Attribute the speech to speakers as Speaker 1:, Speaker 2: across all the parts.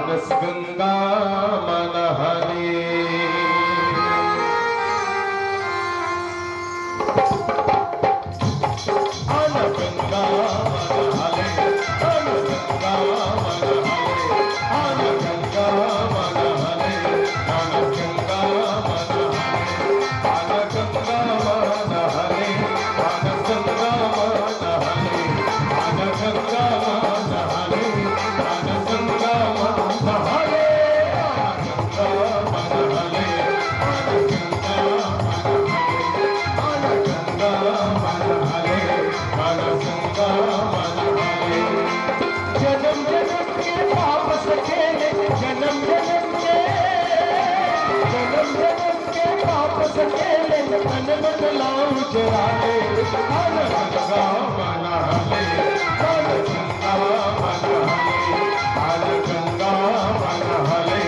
Speaker 1: मानस गंगा मन हरे आन गंगा मन हरे आन गंगा मन हरे आन गंगा मन हरे आन गंगा मन हरे आन गंगा मन हरे आन गंगा मन हरे आन गंगा मन हरे आन गंगा मन हरे जन्म जन्म के पाप सखेले जन्म जन्म के पाप सखेले मन मन लाऊं चराले हर गंगा मन हले हर गंगा मन हले हर गंगा मन हले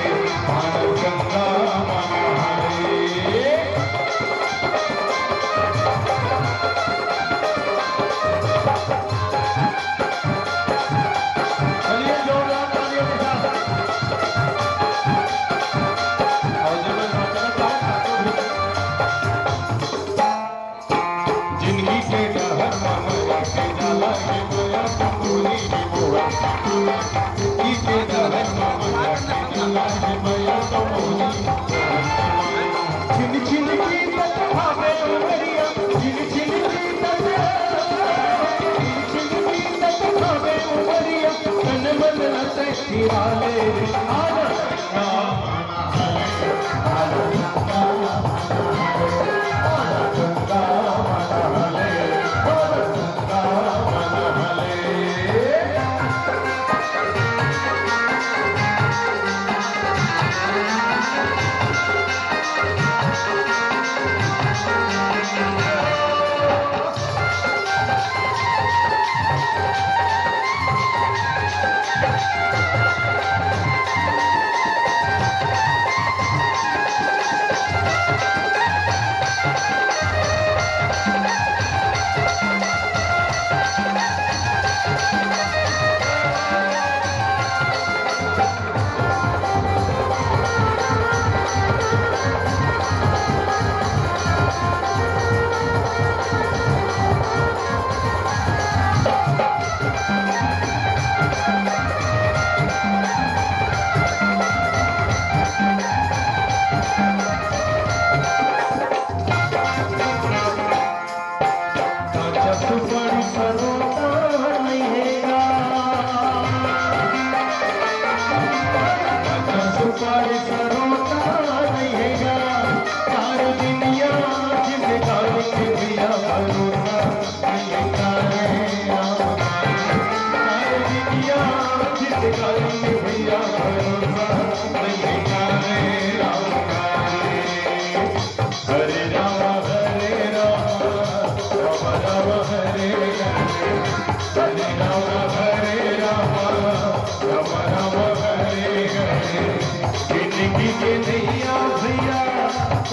Speaker 1: हर गंगा मन हले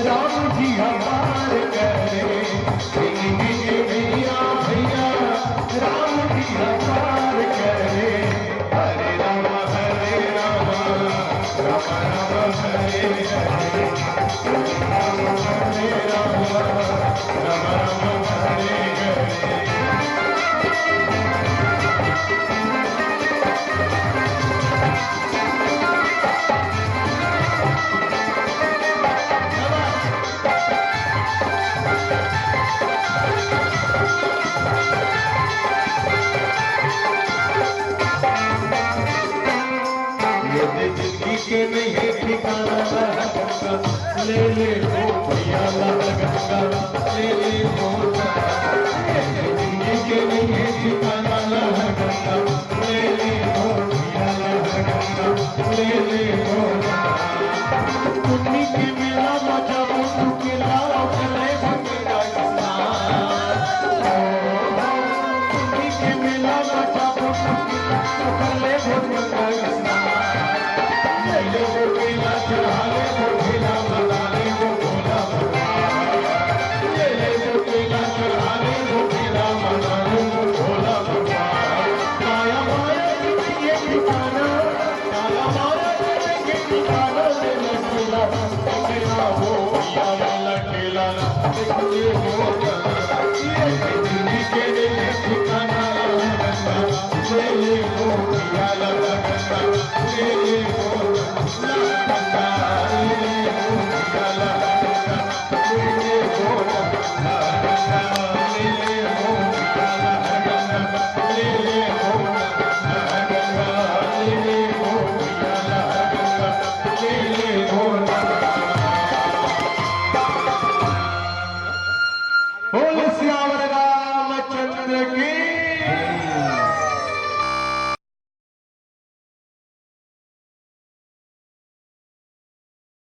Speaker 1: राम जी हमार करे भैया भैया राम जी हमार करे हरे राम राम राम हरे हरे राम हरे राम राम राम हरे हरे के नहीं ठिकाना ले ले वो भैया गंगा ले ले वो जिंदगी के नहीं ठिकाना गंगा ले ले वो भैया गंगा ले ले वो पुन्नी के मेला मजा मुझू के लाओ चले भंगा पुन्नी के मेला मजा मुझू के ले भंगा की